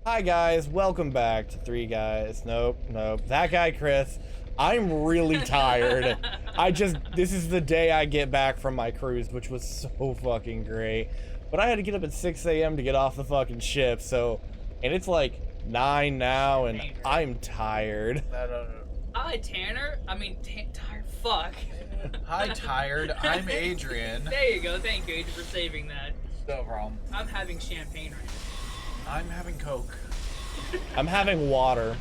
Hi guys, welcome back to Three Guys. Nope. That guy Chris. I'm really tired. This is the day I get back from my cruise, which was so fucking great. But I had to get up at 6 a.m. to get off the fucking ship, and it's like 9 now, and I'm tired. No. Hi, Tanner. Tired. Fuck. Hi, tired. I'm Adrian. There you go. Thank you, Adrian, for saving that. No problem. I'm having champagne right now. I'm having Coke. I'm having water.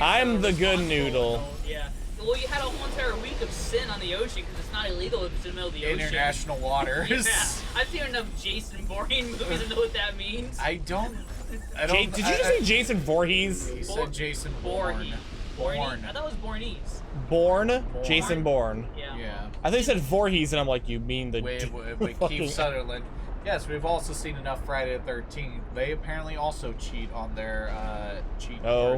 I'm the good noodle. Yeah. Well, you had a whole entire week of sin on the ocean because it's not illegal if it's in the middle of the ocean. International waters. Yeah. I've seen enough Jason Bourne movies to know what that means. Did you just say Jason Voorhees? He said Jason Bourne. Bourne. I thought it was Bournese. Bourne? Jason Bourne. Yeah. I thought you said Voorhees, and I'm like, you mean the... Wait, Keith Sutherland. Yes, we've also seen enough Friday the 13th. They apparently also cheat on their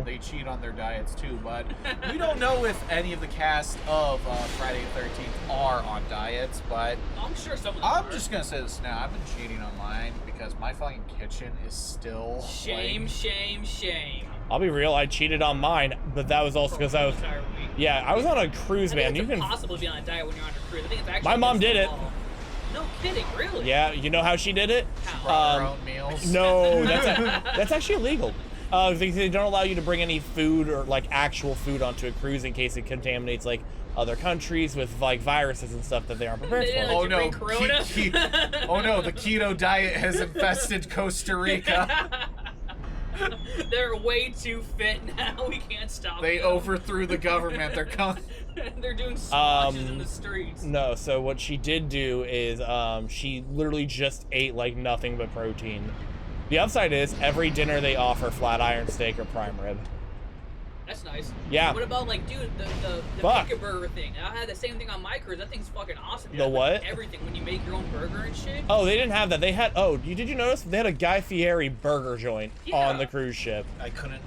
They cheat on their diets too, but we don't know if any of the cast of Friday the 13th are on diets. But I'm sure some of them I'm are. just gonna say this now. I've been cheating on mine because my fucking kitchen is still Shame. I'll be real, I cheated on mine, but that was also because I was... Yeah, I was on a cruise, man. It's impossible to be on a diet when you're on a cruise. I think it's actually... My mom did it. No kidding, really? Yeah, you know how she did it? Brought her own meals. No, that's actually illegal. They don't allow you to bring any food or like actual food onto a cruise in case it contaminates like other countries with like viruses and stuff that they aren't prepared for. Oh no! Oh no! The keto diet has infested Costa Rica. They're way too fit now. We can't stop They them. overthrew the government. They're coming. They're doing swatches in the streets. No, so what she did do is she literally just ate like nothing but protein. The upside is every dinner they offer flat iron steak or prime rib. That's nice. Yeah. What about like, dude, the Bacon Burger thing? I had the same thing on my cruise. That thing's fucking awesome. Dude. The what? Everything when you make your own burger and shit. Oh, they didn't have that. They had did you notice they had a Guy Fieri burger joint on the cruise ship? I couldn't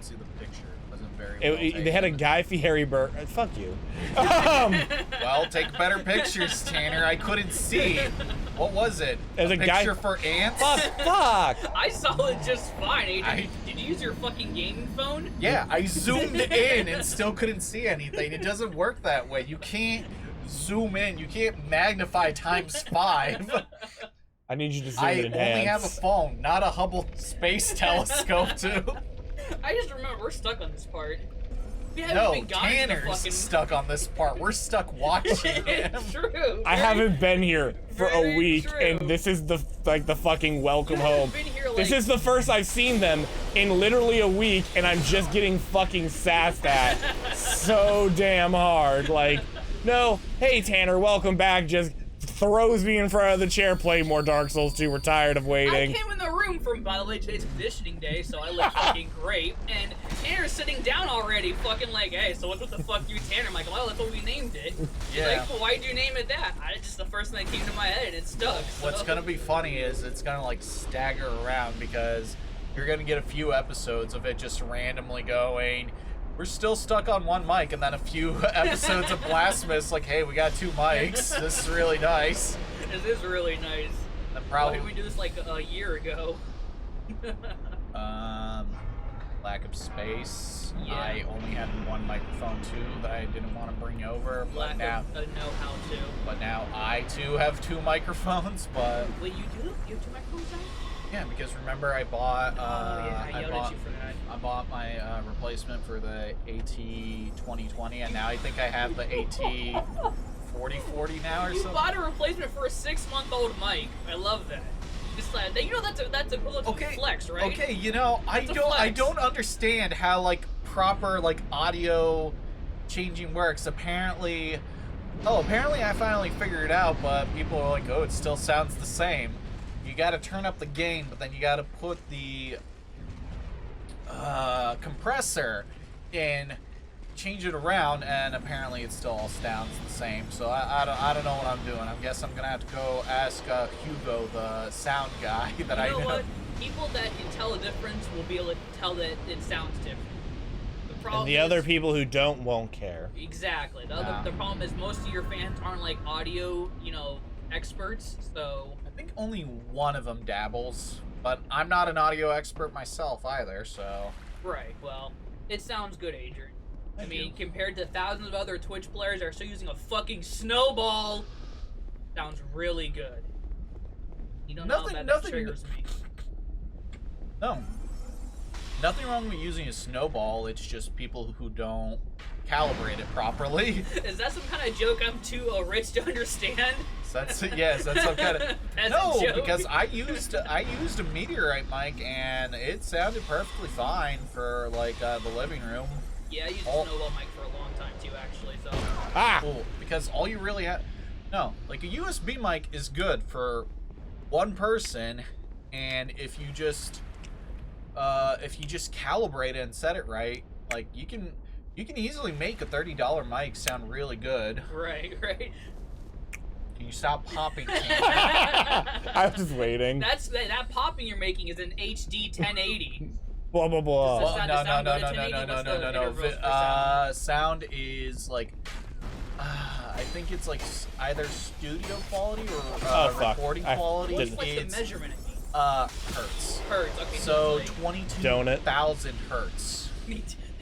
see the picture. It wasn't very well They had a Guy Fieri burger. Fuck you. Well, take better pictures, Tanner. I couldn't see. What was it? A picture for ants? Fuck. I saw it just fine, Adrian. Did you use your fucking gaming phone? Yeah, I zoomed in and still couldn't see anything. It doesn't work that way. You can't zoom in. You can't magnify ×5. I need you to zoom in. I only have a phone, not a Hubble Space Telescope, too. I just remember we're stuck on this part. No, Tanner's stuck on this part. We're stuck watching him. True. I haven't been here for a week, true. and this is the fucking welcome home. This is the first I've seen them in literally a week, and I'm just getting fucking sassed at so damn hard. Like, no, hey Tanner, welcome back. Just throws me in front of the chair, play more Dark Souls 2. We're tired of waiting. I came in the room by the way, today's conditioning day, so I look fucking great. And Tanner's sitting down already, fucking like, hey, so what the fuck you, Tanner? I'm like, well, that's what we named it. He's like, well, why'd you name it that? It's just the first thing that came to my head, and it stuck. So. What's gonna be funny is it's gonna like stagger around because you're gonna get a few episodes of it just randomly going, we're still stuck on one mic, and then a few episodes of Blasphemous, like, hey, we got 2 mics. This is really nice. This is really nice. And probably Why did we do this like a year ago? Lack of space. Yeah. I only had one microphone too that I didn't want to bring over, but now know-how to. But now I too have 2 microphones. But wait, you do? You have 2 microphones now? yeah, because remember I bought. I yelled at you for that. I bought my replacement for the AT 2020, and now I think I have the AT 4040 now or something. You bought a replacement for a 6-month-old mic. I love that. Just like, you know, that's a flex, right? Okay, you know, I don't understand how like proper like audio changing works. Apparently I finally figured it out, but people are like, oh, it still sounds the same. You got to turn up the gain, but then you got to put the compressor in, change it around, and apparently it still all sounds the same. So I don't know what I'm doing. I guess I'm gonna have to go ask Hugo, the sound guy that I know. You know what? People that can tell the difference will be able to tell that it sounds different. The problem And the other people who don't won't care. Exactly. The problem is most of your fans aren't like audio, experts. So I think only one of them dabbles. But I'm not an audio expert myself either, so... Right, well, it sounds good, Adrian. I Thank mean, you. compared to thousands of other Twitch players that are still using a fucking snowball, sounds really good. You don't know how that triggers me. No. Nothing wrong with using a snowball, it's just people who don't calibrate it properly. Is that some kind of joke I'm too rich to understand? That's yes, that's some kind of Peasant joke. because I used a meteorite mic and it sounded perfectly fine for like the living room. Yeah, I used a snowball mic for a long time too, actually. So Cool, because all you really have, like a USB mic is good for one person, and if you just calibrate it and set it right, like you can easily make a $30 mic sound really good. right. Can you stop popping? I was just waiting. That popping you're making is an HD 1080. Blah blah blah. Does that No. sound good at 1080? What's the intervals for sound? Sound is like, I think it's like either studio quality or recording quality. What's the measurement? Hertz. Hertz. Okay. So it's like 22,000 hertz.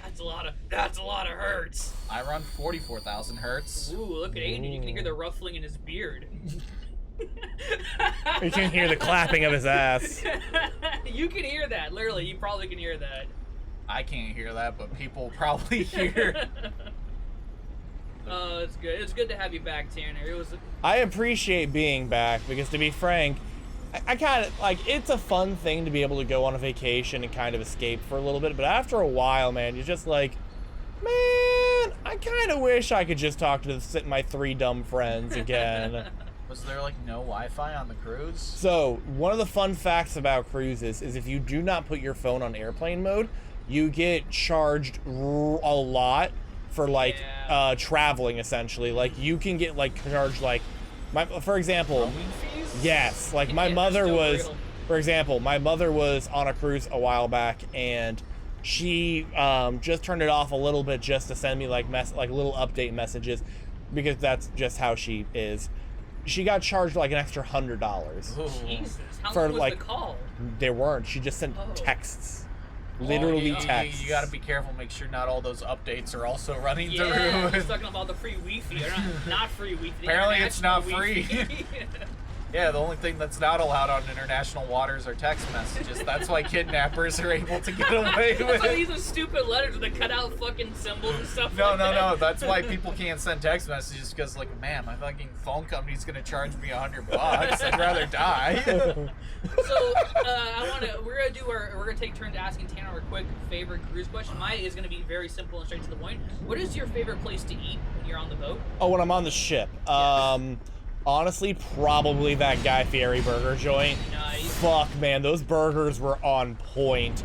That's a lot of hertz. I run 44,000 hertz. Ooh, look at Aiden. You can hear the ruffling in his beard. You can hear the clapping of his ass. You can hear that. Literally, you probably can hear that. I can't hear that, but people probably hear. Oh, it's good. It's good to have you back, Tanner. It was. I appreciate being back because, to be frank, I kind of like it's a fun thing to be able to go on a vacation and kind of escape for a little bit. But after a while, man, you're just like, man, I kind of wish I could just talk to my 3 dumb friends again. Was there like no Wi-Fi on the cruise? So, one of the fun facts about cruises is if you do not put your phone on airplane mode, you get charged a lot for like traveling essentially. Like you can get like charged like for example, Roaming fees? yes, like my mother was for example, my mother was on a cruise a while back and she just turned it off a little bit just to send me like little update messages because that's just how she is. She got charged like an extra $100. Jesus, how for long was like the call? There weren't. She just sent texts, literally texts. You got to be careful. Make sure not all those updates are also running through. Yeah, he's talking about the free Wi-Fi. Or not free Wi-Fi. Apparently, it's not Wi-Fi. free. Yeah, the only thing that's not allowed on international waters are text messages. That's why kidnappers are able to get away with That's why it. these are stupid letters with the cut out fucking symbols and stuff No, like that. no. That's why people can't send text messages because, like, man, my fucking phone company's gonna charge me $100. I'd rather die. So we're gonna take turns asking Tanner a quick favorite cruise question. Mine is gonna be very simple and straight to the point. What is your favorite place to eat when you're on the boat? Oh, when I'm on the ship. Honestly, probably that Guy Fieri burger joint. Nice. Fuck, man, those burgers were on point.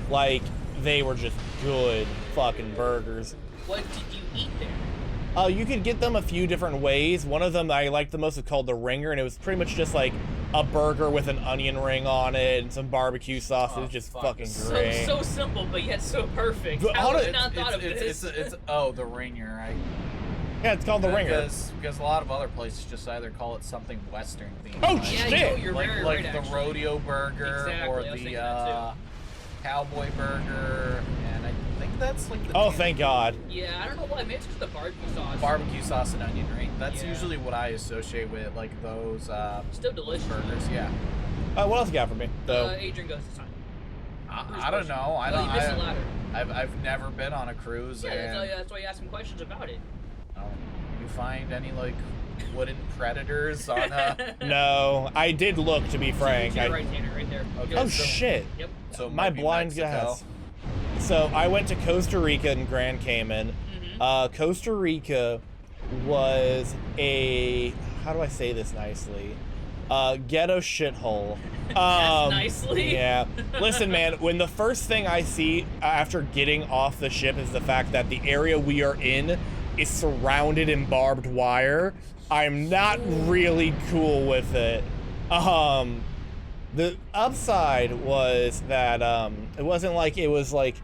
Like, they were just good fucking burgers. What did you eat there? You could get them a few different ways. One of them I liked the most is called the Ringer, and it was pretty much just like a burger with an onion ring on it and some barbecue sauce. It was just fucking great. So simple, but yet so perfect. But How did I not thought of this? It's the Ringer. Yeah, it's called the Ringer. Because a lot of other places just either call it something Western themed. Oh, like, shit! Yeah, you're like very like right, the actually. rodeo burger Exactly, or I was thinking the that cowboy burger, and I think that's like the Oh, thank God. Yeah, I don't know why. Maybe it's just the barbecue sauce and onion ring. That's Yeah. usually what I associate with like those Still delicious. burgers. Yeah. What else you got for me? Adrian goes this time. I don't know. I don't. You missed the ladder. I've never been on a cruise, Yeah, and that's why you ask him questions about it. you find any like wooden predators on a? No, I did look, to be frank. To your right, Tanner, right there. Okay. Oh, So- shit. Yep. So it My might be blind Mexico. guess. So I went to Costa Rica and Grand Cayman. Mm-hmm. Costa Rica was a, how do I say this nicely? Ghetto shithole. Nicely. Yeah. Listen, man, when the first thing I see after getting off the ship is the fact that the area we are in is surrounded in barbed wire, I'm not really cool with it. The upside was that it wasn't like it was like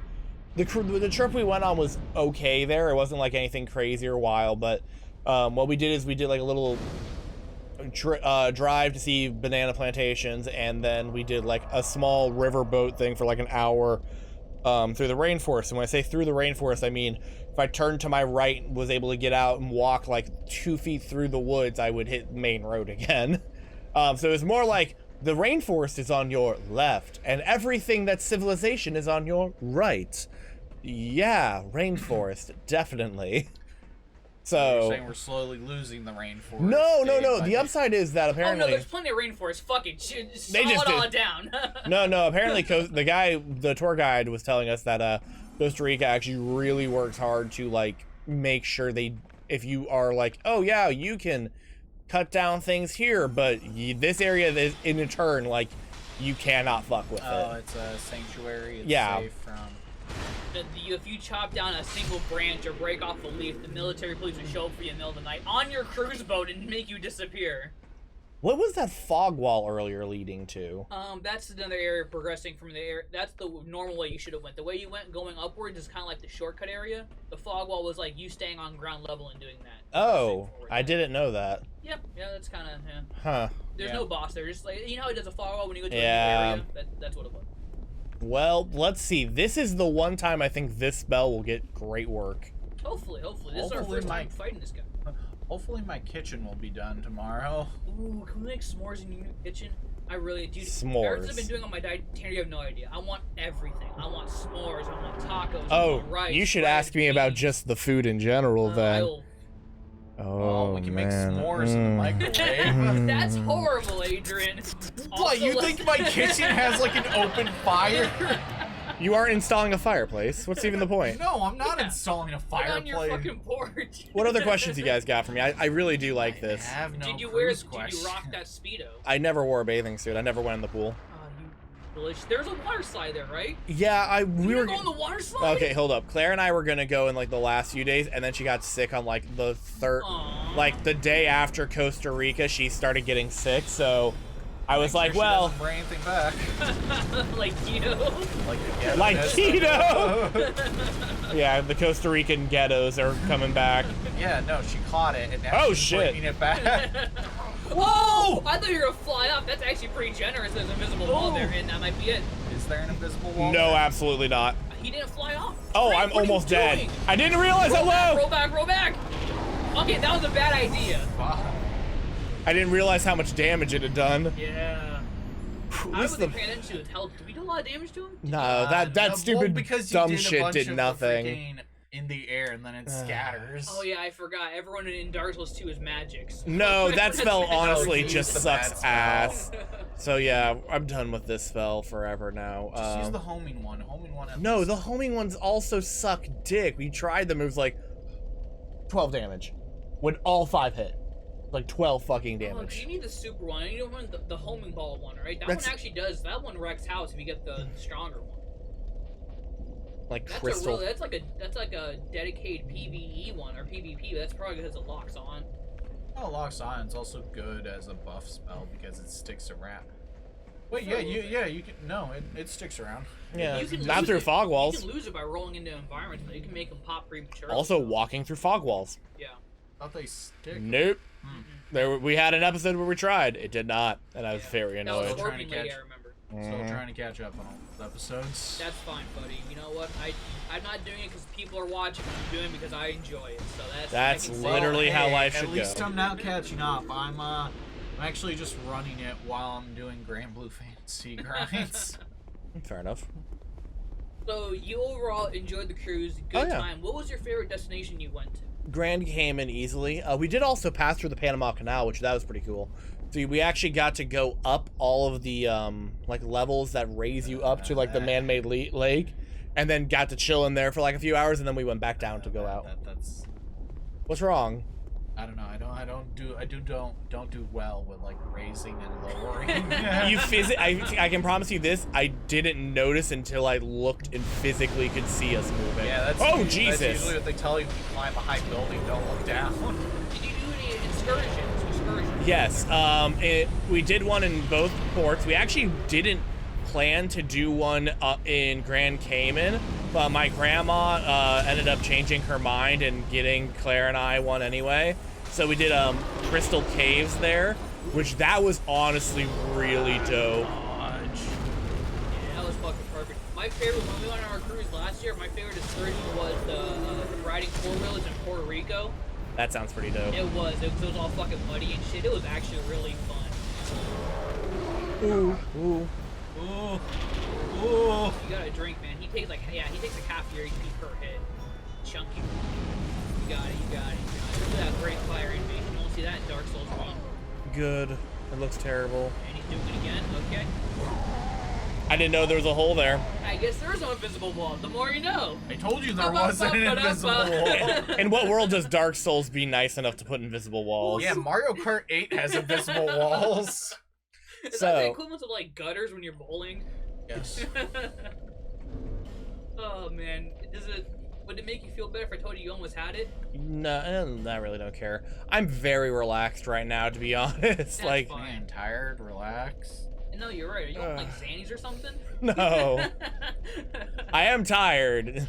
the trip we went on was okay there. It wasn't like anything crazy or wild, but what we did is we did like a little drive to see banana plantations, and then we did like a small riverboat thing for like an hour through the rainforest. And when I say through the rainforest, I mean if I turned to my right and was able to get out and walk like 2 feet through the woods, I would hit main road again. So it's more like the rainforest is on your left and everything that's civilization is on your right. Yeah, rainforest, definitely. So You're saying we're slowly losing the rainforest. no. The day. upside is that apparently Oh no, there's plenty of rainforest. Fuck it, They just it all did. down. No. Apparently, the tour guide was telling us that Costa Rica actually really works hard to like make sure if you are like, oh yeah, you can cut down things here, but this area is in turn like you cannot fuck with it. It's a sanctuary. It's Yeah. safe from. If you chop down a single branch or break off a leaf, the military police will show up for you in the middle of the night on your cruise boat and make you disappear. What was that fog wall earlier leading to? That's another area progressing from the area. That's the normal way you should have went. The way you went going upwards is kind of like the shortcut area. The fog wall was like you staying on ground level and doing that. Oh, I didn't know that. Yep. Yeah, that's kind of Huh. There's no boss there. Just like how it does a fog wall when you go to Yeah. a new area. That's what it was. Well, let's see. This is the one time I think this spell will get great work. Hopefully. This is our Hopefully first time fighting this guy. Hopefully my kitchen will be done tomorrow. Ooh, can we make s'mores in your new kitchen? I really do. S'mores. Everything I've been doing on my diet, Tanner, you have no idea. I want everything. I want s'mores. I want tacos. I Oh, want rice. you should bread, ask me about beans. just the food in general then. I'll- Oh, we can man. make s'mores in the microwave. That's horrible, Adrian. What, Also, you let's- think my kitchen has like an open fire? You aren't installing a fireplace. What's even the point? No, I'm not Yeah. installing a Put it on your fireplace. fucking porch. What other questions you guys got for me? I really do like I this. have no Did you cruise rock questions. that Speedo? I never wore a bathing suit. I never went in the pool. You delicious. There's a water slide there, right? Yeah, we You were. gonna go on the water slide? Okay, hold up. Claire and I were gonna go in like the last few days, and then she got sick on like the third, Aw. like the day after Costa Rica. She started getting sick, so I was Make like, sure she well, doesn't bring anything back. like keto. like keto. Yeah, the Costa Rican ghettos are coming back. Yeah, no, she caught it and now Oh, she's shit. bringing it back. Whoa! I thought you were gonna fly up. That's actually pretty generous. There's an invisible wall there, and that might be it. Is there an invisible wall? No, absolutely not. He didn't fly off. Oh, Great, I'm what are you almost dead. doing? I didn't realize how low. Roll back, roll back. Okay, that was a bad idea. Wow. I didn't realize how much damage it had done. Yeah. Whew, I this wasn't the- paying attention to his health. Did we do a lot of damage to him? No, that No, stupid well, because you dumb did a shit bunch did of the nothing. freaking in the air and then it scatters. Oh yeah, I forgot. Everyone in Dark Souls 2 is magics. No, that spell honestly use just the sucks bad spell. ass. So yeah, I'm done with this spell forever now. Just use the homing one. Homing one. at No, least. the homing ones also suck dick. We tried them. It was like 12 damage when all 5 hit. Like 12 fucking Oh, you damage. need the super one. You don't want the homing ball one, right? That That's- one actually does. That one wrecks house if you get the stronger one. Like That's crystal. a real, that's like a dedicated PvE one or PvP, but that's probably because it locks on. Oh, locks on. It's also good as a buff spell because it sticks around. Wait, you can. No, it sticks around. Yeah, You can not lose through it. fog You walls. can lose it by rolling into environments, but you can make them pop prematurely. Also walking through fog walls. Yeah. Thought they stick. Nope. We had an episode where we tried. It did not, and I was very That was annoyed. Still trying to Scorpion Lady, catch- I remember. Still trying to catch up on all the episodes. That's fine, buddy. You know what? I'm not doing it because people are watching. I'm doing it because I enjoy it. So That's I can say literally that. how life At should least go. I'm now catching up. I'm actually just running it while I'm doing Grand Blue Fantasy grinds. Fair enough. So you overall enjoyed the cruise, good Oh, yeah. time. What was your favorite destination you went to? Grand came in easily. We did also pass through the Panama Canal, which that was pretty cool. So we actually got to go up all of the like levels that raise you up to like the man-made lake, and then got to chill in there for like a few hours, and then we went back down to go out. That's. What's wrong? I don't know. I don't do well with like raising and lowering. I can promise you this. I didn't notice until I looked and physically could see us moving. Yeah, that's. Oh That's Jesus! usually what they tell you when you climb a high building. Don't look down. Did you do any excursions? Yes. We did one in both ports. We actually didn't plan to do one in Grand Cayman, but my grandma ended up changing her mind and getting Claire and I one anyway. So we did Crystal Caves there, which that was honestly really dope. Yeah, that was fucking perfect. My favorite, when we went on our cruise last year, my favorite excursion was the riding four-wheelers in Puerto Rico. That sounds pretty dope. It was all fucking muddy and shit. It was actually really fun. Ooh. Ooh. Ooh. Ooh. You gotta drink, man. He takes like half your HP per hit. Chunky. You got it. Look at that great fire animation. You won't see that in Dark Souls 1. Good. It looks terrible. And he's doing it again. Okay. I didn't know there was a hole there. I guess there is no invisible wall. The more you know. I told you there wasn't an invisible wall. In what world does Dark Souls be nice enough to put invisible walls? Yeah, Mario Kart 8 has invisible walls. Is that the equivalent of like gutters when you're bowling? Yes. Oh man, would it make you feel better if I told you almost had it? No, I really don't care. I'm very relaxed right now, to be honest. That's like, fine. Man, tired, relax. No, you're right. Are you on like Xannies or something? No. I am tired.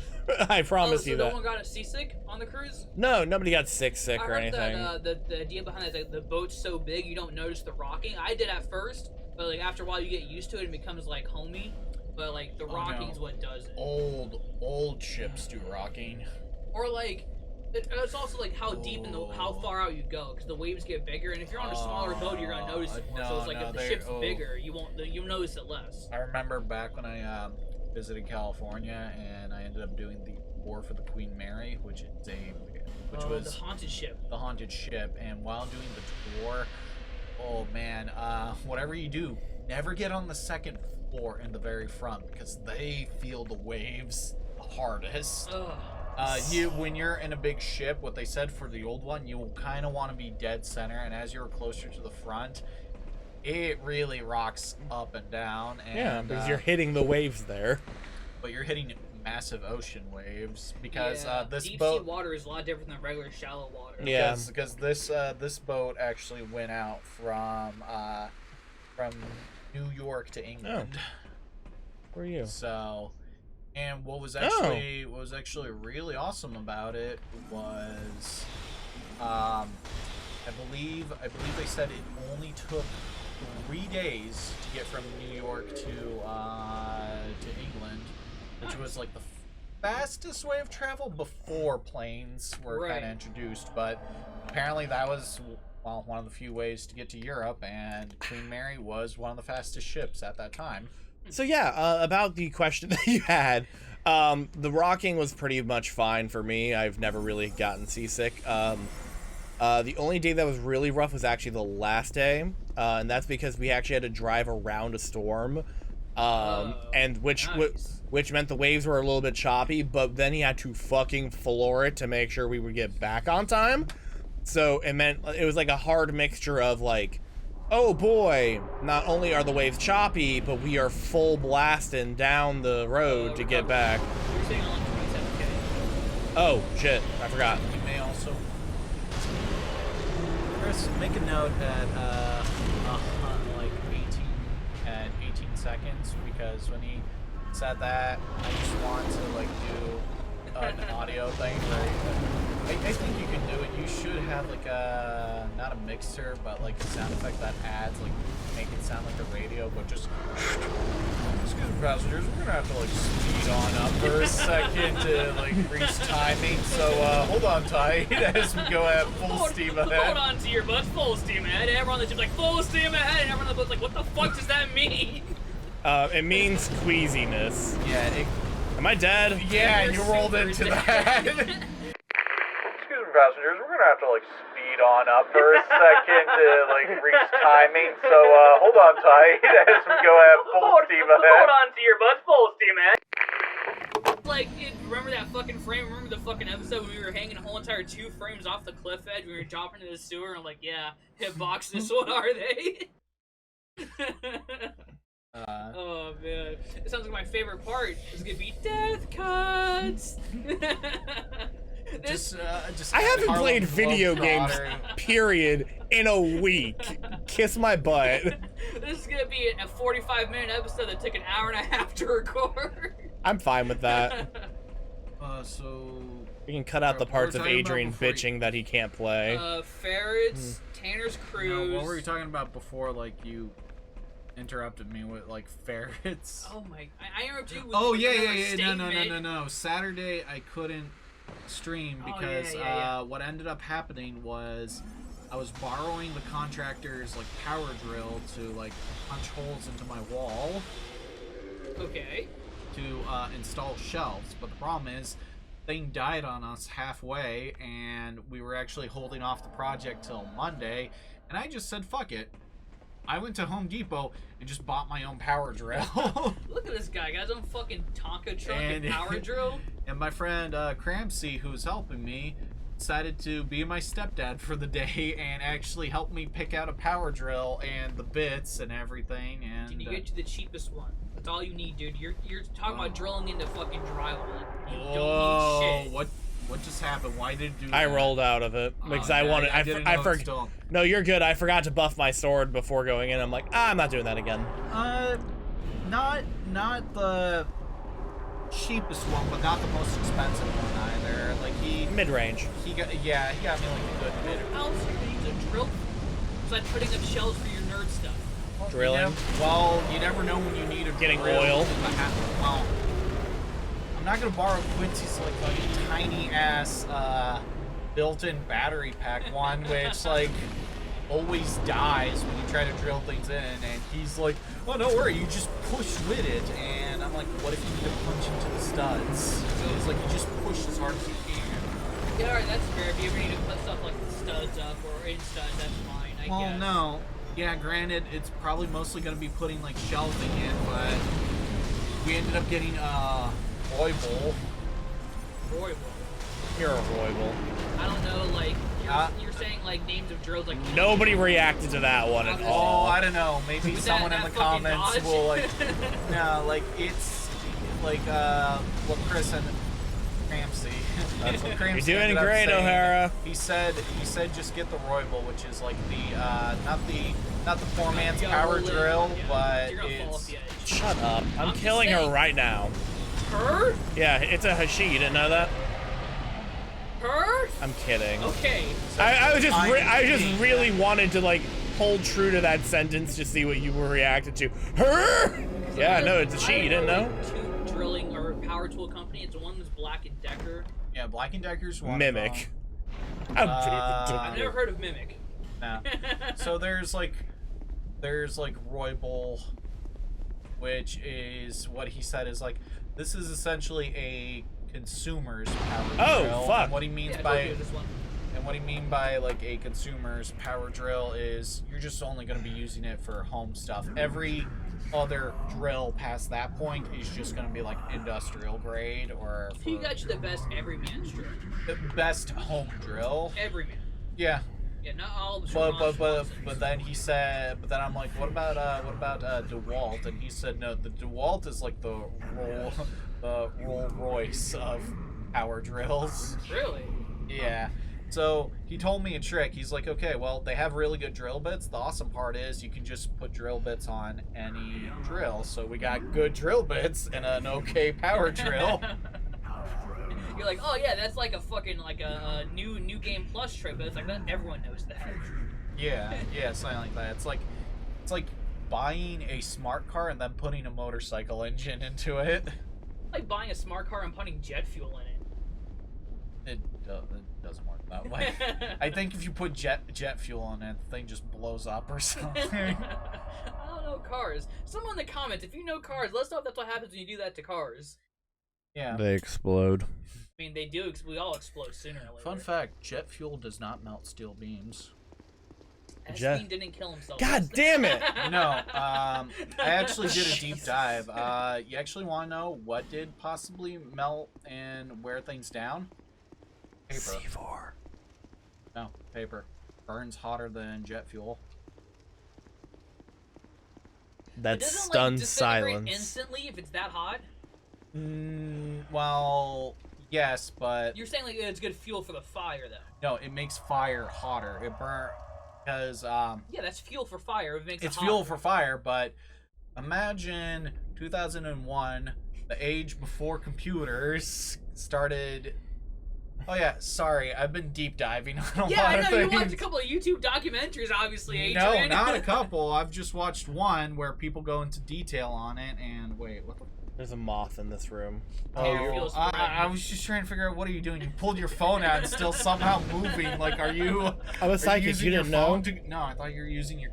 I promise you that. No one got seasick on the cruise? No, nobody got sick I or heard anything. That, the idea behind that is like the boat's so big you don't notice the rocking. I did at first, but like after a while you get used to it and it becomes like homey. But like the rocking is what does it. Old ships do rocking. Or like it's also like how deep how far out you go, because the waves get bigger, and if you're on a smaller boat, you're gonna notice it more. So it's like if the ship's bigger, you'll notice it less. I remember back when I visited California, and I ended up doing the tour for the Queen Mary, which was the haunted ship. The haunted ship, and while doing the tour, oh man, whatever you do, never get on the second floor in the very front, because they feel the waves the hardest. When you're in a big ship, what they said for the old one, you will kind of want to be dead center, and as you're closer to the front, it really rocks up and down. And, yeah, because you're hitting the waves there. But you're hitting massive ocean waves, because this deep boat... sea water is a lot different than regular shallow water. Yeah, because this boat actually went out from New York to England. Oh. Where are you? So... And what was actually really awesome about it was, I believe they said it only took 3 days to get from New York to England, which was like the fastest way of travel before planes were kind of introduced. But apparently that was one of the few ways to get to Europe, and Queen Mary was one of the fastest ships at that time. So yeah, about the question that you had, the rocking was pretty much fine for me. I've never really gotten seasick. The only day that was really rough was actually the last day, and that's because we actually had to drive around a storm, and which meant the waves were a little bit choppy, but then he had to fucking floor it to make sure we would get back on time. So it meant it was like a hard mixture of like, oh boy, not only are the waves choppy, but we are full blasting down the road to get back. You're saying on 27K. Oh, shit. I forgot. You may also... Chris, make a note at, like 18 seconds, because when he said that, I just want to, like, do an audio thing where... I think you can do it. You should have like a, not a mixer, but like a sound effect that adds, like, make it sound like a radio, but just, excuse me passengers, we're gonna have to like speed on up for a second to like reach timing, so hold on tight as we go at full steam ahead. Hold on to your butts, full steam ahead. Everyone on the ship's like, full steam ahead, and everyone on the boat's like, what the fuck does that mean? It means queasiness. Yeah, Am I dead? Yeah, and you rolled into that. Passengers, we're gonna have to like speed on up for a second to like reach timing, so hold on tight as we go at full steam ahead. Hold on to your butts, full steam ahead. Like, remember that fucking frame? Remember the fucking episode when we were hanging a whole entire 2 frames off the cliff edge? We were dropping into the sewer, and I'm like, yeah, hitboxes, what are they? Oh man, it sounds like my favorite part is gonna be death cuts. I haven't played video games, period, in a week. Kiss my butt. This is gonna be a 45-minute episode that took an hour and a half to record. I'm fine with that. So We can cut out the What parts were of we talking about Adrian before you- bitching that he can't play. Ferrets, Tanner's Cruise. No, what were you talking about before? Like you interrupted me with like ferrets. Oh my! I interrupted you with Oh with yeah, another yeah, yeah. No. statement. Saturday I couldn't stream Oh, because yeah. what ended up happening was I was borrowing the contractor's like power drill to like punch holes into my wall Okay. to install shelves, but the problem is thing died on us halfway and we were actually holding off the project till Monday, and I just said fuck it. I went to Home Depot and just bought my own power drill. Look at this guy. Got his own fucking Tonka truck and power drill. And my friend Crampsey, who's helping me, decided to be my stepdad for the day and actually help me pick out a power drill and the bits and everything. And Can you get you the cheapest one? That's all you need, dude. You're talking about drilling into fucking drywall. You don't need shit. What just happened? Why did it do that? I rolled out of it because I yeah, wanted. I didn't know it forgot. still- No, you're good. I forgot to buff my sword before going in. I'm like, I'm not doing that again. Not the cheapest one, but not the most expensive one either. Like Mid-range. he got me like a good mid. How else are you gonna use a drill? Besides putting up shells for your nerd stuff. Drilling. You never know when you need a Getting drill. oil. Well, I'm not gonna borrow Quincy's like fucking tiny ass built-in battery pack one, which like always dies when you try to drill things in, and he's like, "Oh, don't worry, you just push with it." And I'm like, "What if you need to punch into the studs?" So it's like you just push as hard as you can. Yeah, alright, that's fair. If you ever need to put stuff like studs up or in studs, that's fine, I Well, guess. no. Yeah, granted, it's probably mostly going to be putting, like, shelving in, but we ended up getting, Royble. Royal. You're a royal. I don't know, like, you're saying, like, names of drills, like... Nobody reacted to that one at Oh, all. I don't know. Maybe Was someone that in the fucking comments dodge? will, like... No, like, it's, like, what Chris and Crampsey... That's what Crampsey You're doing ended up great, saying. O'Hara. He said just get the Royble, which is, like, the, not the poor man's You gotta power roll in, drill, yeah. but You're gonna fall off it's... the edge. Shut up. I'm just killing her saying. right now. Her? Yeah, it's a Hashi. You didn't know that? Her? I'm kidding. Okay. I was just I just I'm really wanted to like hold true to that sentence to see what you were reacting to. Her? Yeah, no, it's a she. You didn't know? Two drilling or power tool company. It's one that's Black and Decker. Yeah, Black & Decker's one. Mimic. I've never heard of Mimic. No. So there's like Royble, which is what he said is like this is essentially a consumer's power Oh, drill. fuck. And what he means Yeah, I by told you this one. and what he mean by like a consumer's power drill is you're just only going to be using it for home stuff. Every other drill past that point is just going to be like industrial grade or He got you the best everyman's drill. the best home drill. Everyman. Yeah. Yeah, not all of the But then he said, but then I'm like, what about DeWalt? And he said, no, the DeWalt is like the Rolls Royce of power drills. Really? Yeah. So he told me a trick. He's like, okay, well, they have really good drill bits. The awesome part is you can just put drill bits on any drill. So we got good drill bits and an okay power drill. You're like, oh yeah, that's like a fucking like a new game plus trick, but it's like that everyone knows that. Yeah, something like that. It's like buying a smart car and then putting a motorcycle engine into it. Like buying a smart car and putting jet fuel in it. It doesn't work that way. I think if you put jet fuel in it, the thing just blows up or something. I don't know cars. Someone in the comments, if you know cars, let us know if that's what happens when you do that to cars. Yeah. They explode. I mean, they do. We all explode sooner or later. Fun fact: jet fuel does not melt steel beams. Esteen didn't kill himself. God damn it! No, I actually did a deep dive. You actually want to know what did possibly melt and wear things down? Paper. C4. No, paper. Burns hotter than jet fuel. That Doesn't, like, stunned disintegrate silence. instantly if it's that hot. Well, yes, but You're saying like it's good fuel for the fire, though. no, it makes fire hotter. It burn because Yeah, that's fuel for fire. It makes it's it fuel hotter. for fire. But imagine 2001, the age before computers started Oh yeah, sorry, I've been deep diving on a lot Yeah, I of know things. you watched a couple of YouTube documentaries, obviously, No, Adrian. not a couple. I've just watched one where people go into detail on it. And wait, what the? There's a moth in this room. Hair feels I was just trying to figure out what are you doing. You pulled your phone out and still somehow moving. Like, are you? I was psychic. using You your didn't know? phone to, no, I thought you were using your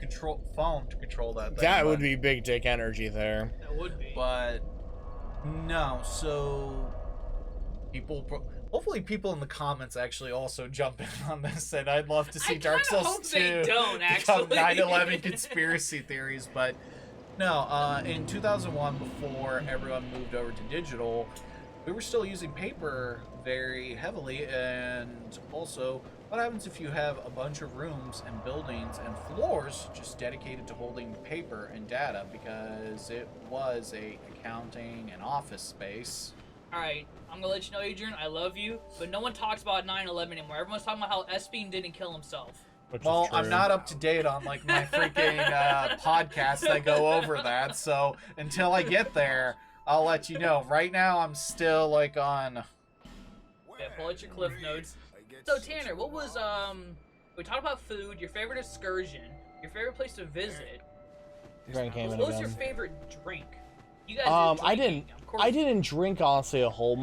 phone to control that thing. That but- would be big dick energy there. That would be. But no, so hopefully people in the comments actually also jump in on this, and I'd love to see I Dark kinda Souls hope 2 they don't, become actually. 9/11 conspiracy theories. But no, in 2001, before everyone moved over to digital, we were still using paper very heavily. And also, what happens if you have a bunch of rooms and buildings and floors just dedicated to holding paper and data, because it was a accounting and office space? Alright, I'm gonna let you know, Adrian, I love you, but no one talks about 9/11 anymore. Everyone's talking about how Espin didn't kill himself. Which is Well, I'm true. not up to date on like my freaking podcasts that go over that, so until I get there, I'll let you know. Right now, I'm still like on. Yeah, pull out your cliff notes. So Tanner, what was we talked about food, your favorite excursion, your favorite place to visit. Grand Cayman What was your again. favorite drink? You guys I did didn't. drinking, of course. I didn't drink honestly a whole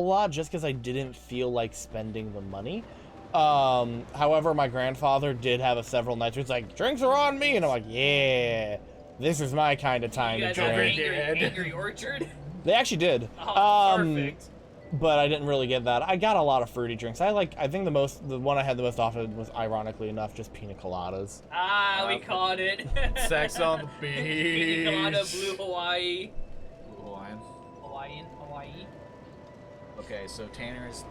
lot, just because I didn't feel like spending the money. However, my grandfather did have several nights where it's like, drinks are on me, and I'm like, yeah, this is my kind of time You to guys have drink. Angry Orchard? They actually did. Oh, perfect. But I didn't really get that. I got a lot of fruity drinks. I think the one I had the most often was, ironically enough, just pina coladas. Ah, we caught it. Sex on the beach. Pina colada, blue Hawaii. Blue Hawaiian. Hawaii. Okay, so Tanner is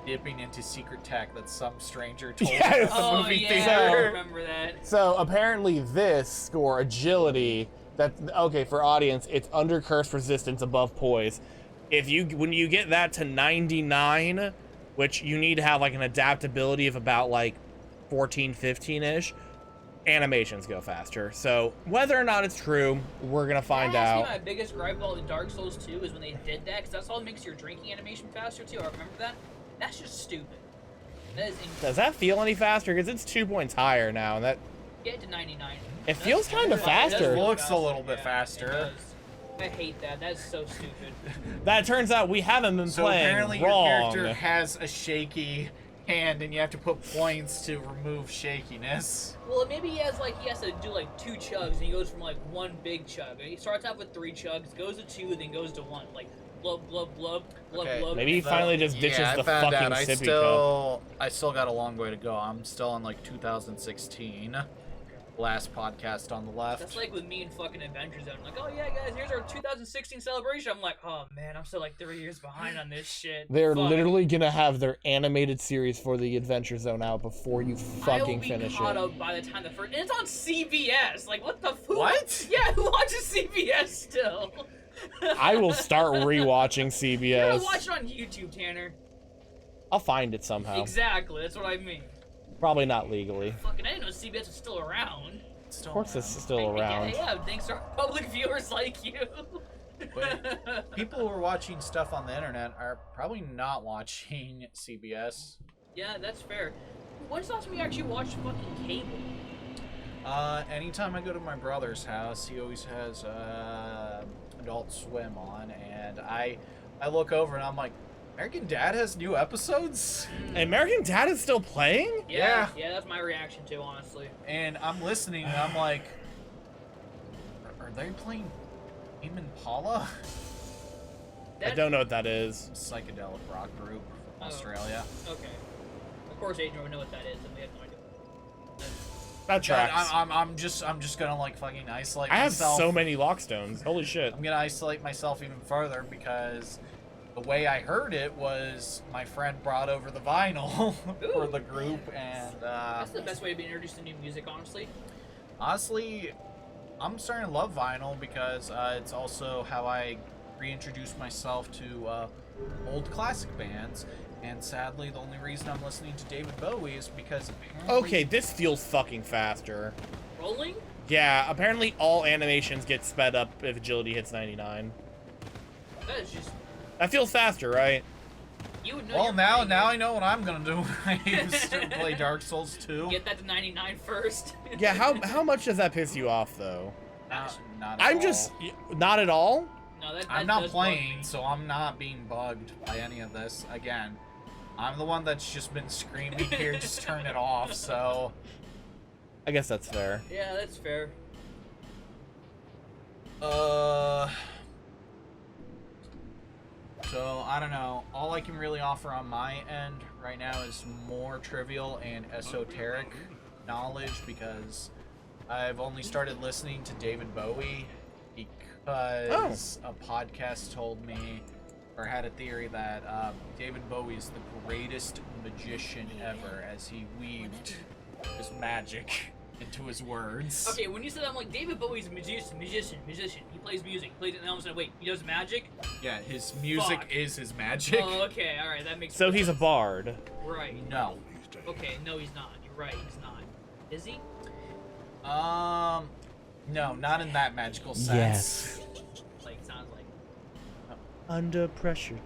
dipping into secret tech that some stranger told Yes! him at the Oh movie yeah, I theater. remember that. So apparently this score, agility, okay, for audience, it's under curse resistance, above poise. When you get that to 99, which you need to have like an adaptability of about like 14, 15-ish, animations go faster. So whether or not it's true, we're gonna find out. My biggest gripe about the Dark Souls 2 is when they did that, because that's all that makes your drinking animation faster too. I remember that. That's just stupid. That is Does that feel any faster? Because it's 2 points higher now, and that get to 99. it feels kind of It does faster. feel Looks a little bit yeah, faster. it does. I hate that. That's so stupid. That turns out we haven't been So playing apparently wrong. your character has a shaky hand, and you have to put points to remove shakiness. Well, maybe he has to do like 2 chugs, and he goes from like 1 big chug. He starts out with 3 chugs, goes to 2, then goes to 1. Like blub blub blub blub Okay. blub. Maybe he finally just ditches Yeah, I the found fucking out. sippy cup. I still got a long way to go. I'm still on like 2016. Last podcast on the left. That's like with me and fucking Adventure Zone. Like, oh yeah, guys, here's our 2016 celebration. I'm like, oh man, I'm still like 3 years behind on this shit. They're Fuck. literally gonna have their animated series for the Adventure Zone out before you fucking finish I will be caught it. up by the time the first. And it's on CBS. Like, what the fuck? What? Yeah, who watches CBS still? I will start rewatching You gotta CBS. watch it on YouTube, Tanner. I'll find it somehow. Exactly, that's what I mean. Probably not legally. Fucking, I didn't know CBS was still around. Still Of course, it's around. still around. Yeah, thanks to our public viewers like you. But people who are watching stuff on the internet are probably not watching CBS. Yeah, that's fair. When's the last time you actually watched fucking cable? Anytime I go to my brother's house, he always has Adult Swim on, and I look over and I'm like, American Dad has new episodes? American Dad is still playing? Yeah. Yeah, that's my reaction too, honestly. And I'm listening and I'm like, are they playing Tame Impala? I don't know what that is. Psychedelic rock group from Oh. Australia. Okay. Of course, Adrian would know what that is, and we have no idea. That Yeah, tracks. I'm just gonna like fucking isolate I have myself. so many lockstones. Holy shit. I'm gonna isolate myself even further because the way I heard it was my friend brought over the vinyl for Ooh. the group, and That's the best way to be introduced to new music, honestly. honestly, I'm starting to love vinyl because it's also how I reintroduce myself to old classic bands. And sadly, the only reason I'm listening to David Bowie is because apparently... Okay, this feels fucking faster. Rolling? Yeah, apparently all animations get sped up if agility hits 99. That is just... That feels faster, right? You would know. Well, you're now playing it. I know what I'm gonna do when I play Dark Souls 2. Get that to 99 first. Yeah, how much does that piss you off though? Not at I'm all. just not at all. No, that I'm not does bug playing, me. so I'm not being bugged by any of this. Again, I'm the one that's just been screaming here, just turn it off. So I guess that's fair. Yeah, that's fair. So I don't know. All I can really offer on my end right now is more trivial and esoteric knowledge because I've only started listening to David Bowie because a podcast told me or had a theory that David Bowie is the greatest magician ever as he weaved his magic into his words. Okay, when you said that, I'm like, David Bowie's a musician. He plays music. He plays it, and I was like, wait, he does magic? Yeah, his music Fuck. is his magic. Oh, okay, alright, that makes So sense. he's a bard. Right. No. Okay, no, he's not. You're right, he's not. Is he? No, not in that magical sense. Yes. Like, sounds like. Under pressure.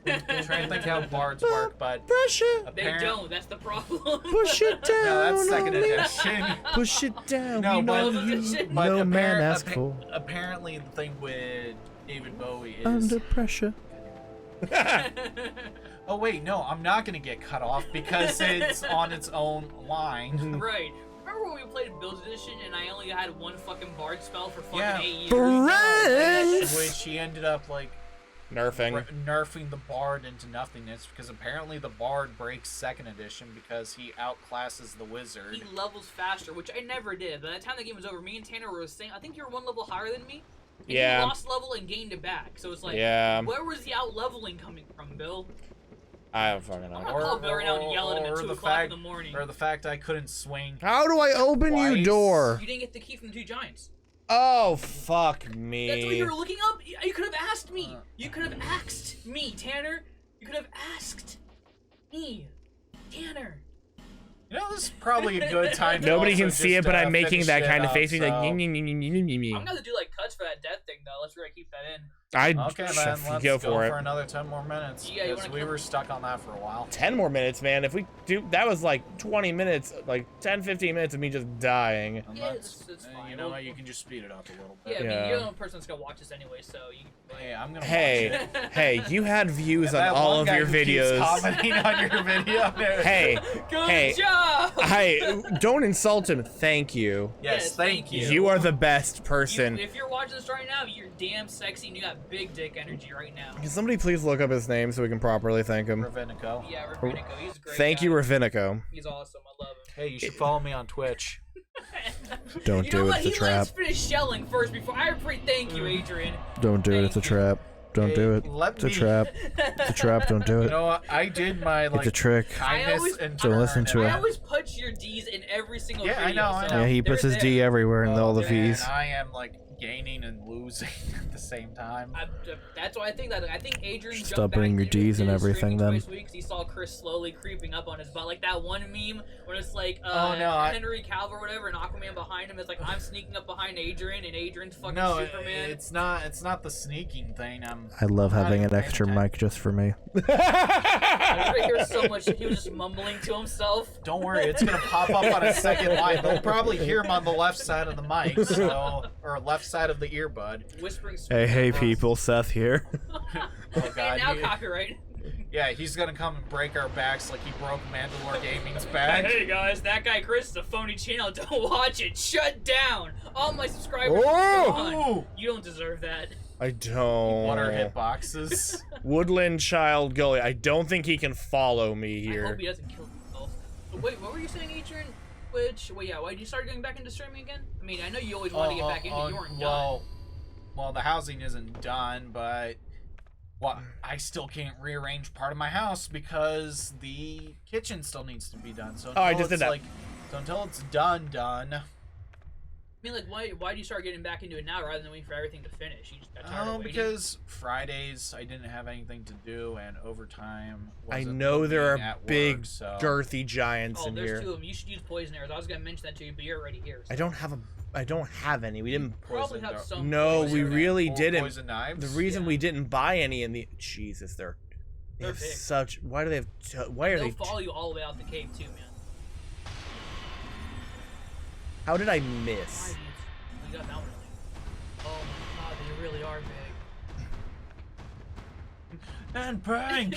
I'm trying to think how bards work, but Pressure. They don't, that's the problem. Push it down. no, that's second on me. edition. Push it down. No, we know but- you. But No man asked appa- for. Apparently, the thing with David Bowie is. Under pressure. Oh wait, no, I'm not gonna get cut off because it's on its own line. Right. Remember when we played Build Edition and I only had one fucking bard spell for fucking Yeah. 8 years? Friends. Which he ended up like Nerfing. nerfing the bard into nothingness because apparently the bard breaks second edition because he outclasses the wizard. He levels faster, which I never did. By the time the game was over, me and Tanner were saying, I think you were one level higher than me. And Yeah. you lost level and gained it back. So it's like, Yeah. where was the out leveling coming from, Bill? I don't fucking I'm know. gonna call Bill right now and yell at him at 2 the o'clock in fact, the morning. or the fact I couldn't swing. How do I open you Twice. door? You didn't get the key from the 2 giants. Oh fuck me. That's what you were looking up? You could have asked me. You could have asked me, Tanner. You could have asked me, Tanner. You know, this is probably a good time. To Nobody also can see just, it, but I'm making finish that it kind of up, face. Being like, so- ying, ying, ying, ying, ying, ying, ying. I'm gonna do like cuts for that death thing though. Let's really keep that in. I Okay, then let's go for it. another 10 more minutes. Yeah, you because wanna we come- were stuck on that for a while. 10 more minutes, man. If we do, that was like 20 minutes, like 10, 15 minutes of me just dying. And Yeah, let's- it's you fine. know what? You can just speed it up a little Yeah, bit. I mean, Yeah. you're the only person that's gonna watch this anyway, so you. Hey, I'm gonna Hey, watch it. hey, you had views on That all one of guy your who keeps videos. commenting on your video. Hey, Good hey, job. hey, don't insult him. Thank you. Yes, thank you. You are the best person. If you're watching this right now, you're damn sexy and you got big dick energy right now. Can somebody please look up his name so we can properly thank him? Ravinico. Yeah, Ravinico, he's a great Thank guy. you, Ravinico. He's awesome. I love him. Hey, you should follow me on Twitch. Don't You do know it, what? it's a He trap. likes to finish shelling first before I thank you, Adrian. Don't do it, it's a Thank you. trap. Don't Hey, do it. let It's a me- trap. It's a trap, don't do You it. know what? I did my like It's a trick. I kindness always- and Don't listen to turn, it. I and always put your D's in every single Yeah, I video. know, I so know. Yeah, he puts they're his there. D everywhere in all the man, V's. I am like gaining and losing at the same time. That's why I think that. I think Adrian Should jumped stop back putting your into Ds and his everything streaming then. twice a week 'cause he saw Chris slowly creeping up on his butt, like that one meme when it's like Oh, no, I- Henry Cavill or whatever, and Aquaman behind him. It's like I'm sneaking up behind Adrian, and Adrian's fucking No, Superman. it's not. It's not the sneaking thing. I love not having even an paying extra attention. mic just for me. I could hear so much. He was just mumbling to himself. Don't worry, it's gonna pop up on a second line. They'll probably hear him on the left side of the mic, so or left side of the earbud. Whispering. Hey people, Seth here. Oh And god. now he- copyright. yeah, he's gonna come and break our backs like he broke Mandalore Gaming's back. Hey guys, that guy Chris is a phony channel. Don't watch it. Shut down. All my subscribers. Oh! Are gone. You don't deserve that. I don't. What are hitboxes? Woodland Child Gully. I don't think he can follow me I here. hope he doesn't kill himself. But wait, what were you saying, Adrian? Wait, yeah, why did you start getting back into streaming again? I mean, I know you always wanted to get back into it. You weren't done. Well, the housing isn't done, but I still can't rearrange part of my house because the kitchen still needs to be done. So Oh, I until just did it's, that. Like, so until it's done. I mean, like, why do you start getting back into it now rather than waiting for everything to finish? You just got tired of waiting? Because Fridays I didn't have anything to do, and overtime. I wasn't know there looking are at big, work, so. girthy giants Oh, in there's here. 2 of them. You should use poison arrows. I was gonna mention that to you, but you're already here. So. I don't have a I don't have any. We didn't. Probably have some. No, we Poison really and didn't. Poison knives. The reason Yeah. we didn't buy any in the Jesus, they They're have big. such. Why do they have? Why are They'll they? follow you all the way out the cave too, man. How did I Why miss? you got that one. Oh my god, they really are big. And prank.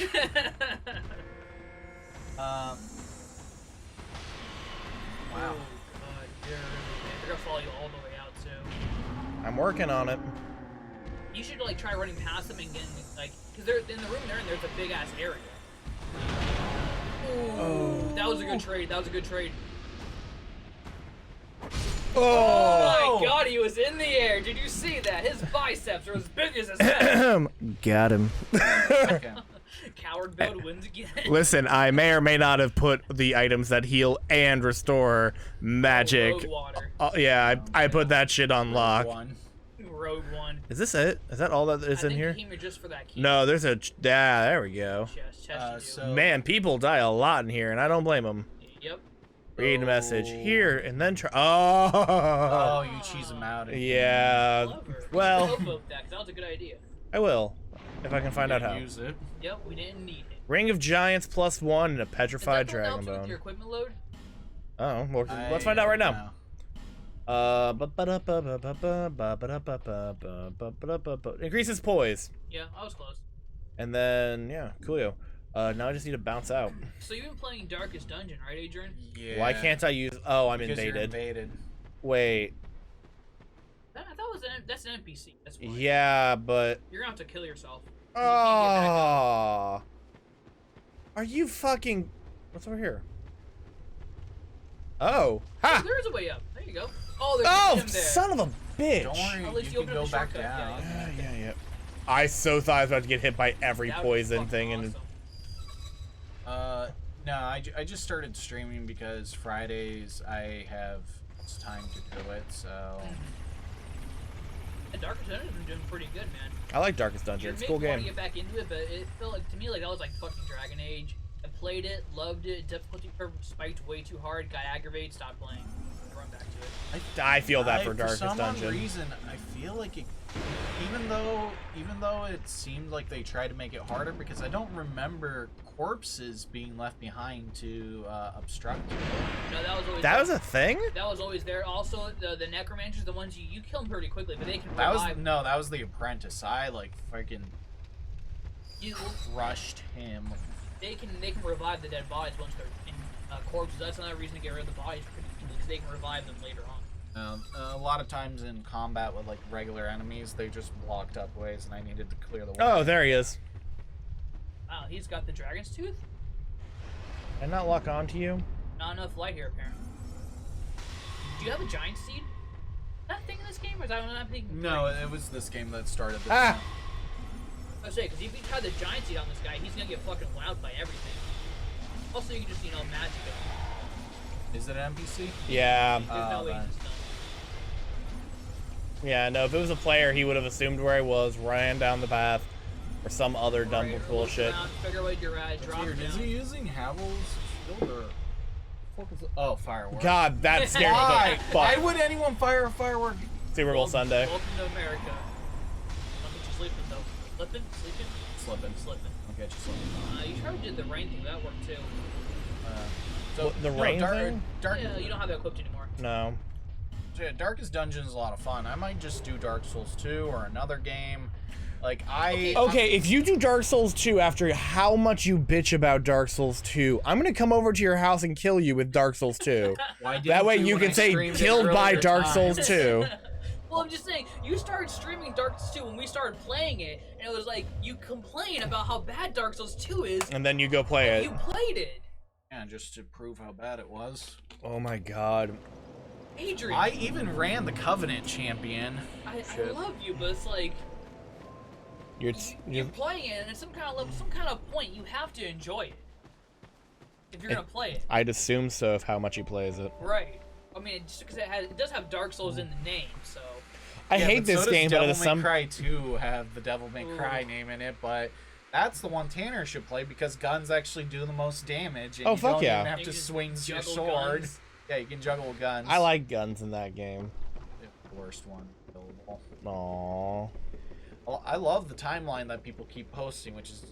Wow. Wow. God, they're really big. They're gonna follow you all the way out too. I'm working on it. You should like try running past them and getting like, cause they're in the room they're in. There's a big ass area. Oh. That was a good trade. That was a good trade. Oh. Oh my god, he was in the air. Did you see that? His biceps are as big as his head. Got him. Okay. Coward build wins again. Listen, I may or may not have put the items that heal and restore magic. Rogue water. Yeah, I put that shit on lock. One. Rogue one. Is this it? Is that all that is I in think here? he came here just for that key. No, there's a. Yeah, there we go. Chest you do. So Man, people die a lot in here, and I don't blame them. Yep. Read a message Oh. here, and then try. Oh, Oh. you cheese them out. Yeah. Clever. Well, Vote that, 'cause that was a good idea. I will, if I can find out how. Use it. Yep, we didn't need it. Ring of Giants +1 and a Is petrified that going out dragon too with bone. your equipment load? Oh, well, let's find out right now. No. Increases poise, Yeah, I was close. and then yeah, coolio. Now I just need to bounce out. So you've been playing Darkest Dungeon, right, Adrian? Yeah. Why can't I use? Oh, I'm Because you're invaded. invaded. Wait. I thought that's an NPC. That's fine. Yeah, but You're gonna have to kill yourself. You can't get back up. oh, are you fucking? What's over here? Oh, Oh, ha! there is a way up. There you go. Oh, there's Oh, him there. son of a bitch! Don't worry, At least you you can opened go the back shortcut, down. yeah. Yeah. I so thought I was about to get hit by every That would be poison fucking thing, and awesome. No, I just started streaming because Fridays I have time to do it, so... And Darkest Dungeon's been doing pretty good, man. I like Darkest Dungeon. You're It's a cool making me want game. to get back into it, but it felt like to me like that was like fucking Dragon Age. I played it, loved it. Difficulty curve spiked way too hard, got aggravated, stopped playing. Run back to it. I feel that for For Darkest some Dungeon. reason, I feel like it, even though it seemed like they tried to make it harder, because I don't remember corpses being left behind to obstruct you. No, that was always That there. was a thing? That was always there. Also, the necromancers, the ones you kill them pretty quickly, but they can That was revive. that was the apprentice. I like freaking You, crushed him. they can revive the dead bodies once they're in corpses. That's another reason to get rid of the bodies pretty quickly, because they can revive them later on. A lot of times in combat with like regular enemies, they just blocked up ways, and I needed to clear the way. Oh, there he is. Wow, he's got the dragon's tooth. Did I not lock onto you? Not enough light here, apparently. Do you have a giant seed? That thing in this game, or is that not thinking? No, it was this game that started this. Ah! I was saying, because if you try the giant seed on this guy, he's gonna get fucking wowed by everything. Also, you can just, magic him. Is it an NPC? Yeah. There's no way man. he's just done. Yeah, no, if it was a player, he would have assumed where he was, ran down the path, or some other dumb Right, or bullshit. look around, figure out where you're at, drop Weird. down. Is he using Havel's shield or? Fuck is it? Oh, firework. God, that scared me Why? the Why fuck. would anyone fire a firework? Super Bowl Sunday. Welcome to America. Look at you sleeping, though. Slipping? Sleeping? Slipping. Slipping. Okay, just slipping. You probably did the rain thing. That worked, too. What, the rain thing? Yeah, you don't have that equipped anymore. No. Yeah, Darkest Dungeon is a lot of fun. I might just do Dark Souls 2 or another game. Like, Okay, if you do Dark Souls 2 after how much you bitch about Dark Souls 2, I'm gonna come over to your house and kill you with Dark Souls 2. Why didn't That way you when I can say streamed it killed by earlier Dark times? Souls 2. Well, I'm just saying, you started streaming Dark Souls 2 when we started playing it, and it was like, you complain about how bad Dark Souls 2 is, And then you go play you it. played it. Yeah, just to prove how bad it was. Oh my god. Adrian, I even ran the Covenant champion. I love you, but it's like, You're you're playing it, and at some kind of level, some kind of point, you have to enjoy it. If you're gonna play it. I'd assume so of how much he plays it. Right. I mean, just because it does have Dark Souls in the name, so. I Yeah, hate but this so does game, but Devil at May some Cry 2 have the Devil May Cry Ooh. name in it, but that's the one Tanner should play because guns actually do the most damage. And Oh, you fuck don't yeah. even have You to just swing your juggle sword. guns. Yeah, you can juggle guns. I like guns in that game. worst one available. Aww. Well, I love the timeline that people keep posting, which is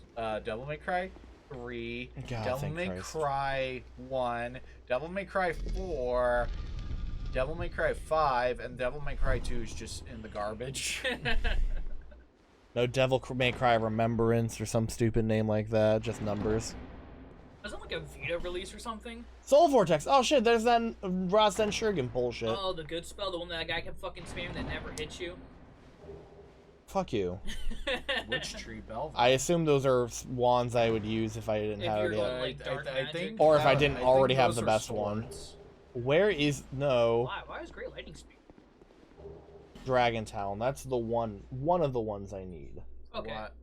Devil May Cry 3, God, Devil thank May Christ. Cry 1, Devil May Cry 4, Devil May Cry 5, and Devil May Cry 2 is just in the garbage. No Devil May Cry Remembrance or some stupid name like that. Just numbers. Wasn't like a Vita release or something? Soul Vortex. Oh shit, there's that Rasen Shuriken bullshit. Oh, the good spell, the one that guy kept fucking spamming that never hits you. Fuck you. Witch Tree Belvoir. I assume those are wands I would use if I didn't If have you're it going, yet. like, dark magic. Or if I didn't think already have those the are best one. swords. Where is no Why is Great Lightning Speed? Dragon Talon? That's the one of the ones I need. Okay. What?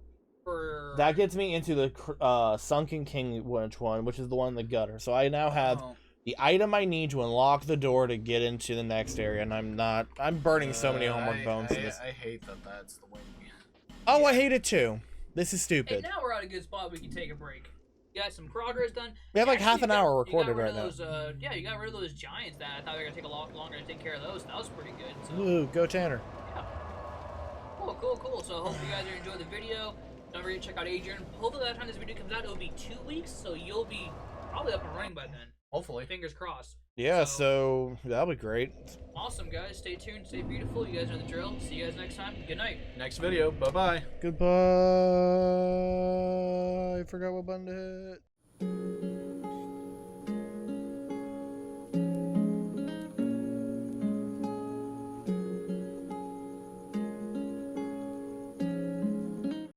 For That gets me into the Sunken King one, which is the one in the gutter. So I now have Oh. the item I need to unlock the door to get into the next area, and I'm burning so many homework bones in this. I hate that that's the way. Oh, I hate it too. This is And stupid. now we're at a good spot. We can take a break. You got some progress done. We have like half an hour You got recorded rid right of now. those, yeah, you got rid of those giants that I thought they were gonna take a lot longer to take care of those. That was pretty good. So. Ooh, go Tanner. Yeah. Cool. So I hope you guys are enjoying the video. Don't forget to check out Adrian. Hopefully by the time this video comes out, it'll be 2 weeks, so you'll be probably up and running by then. Hopefully. Fingers crossed. Yeah, so that'll be great. Awesome, guys. Stay tuned. Stay beautiful. You guys know the drill. See you guys next time. Good night. Next video. Bye-bye. Goodbye. I forgot what button to hit.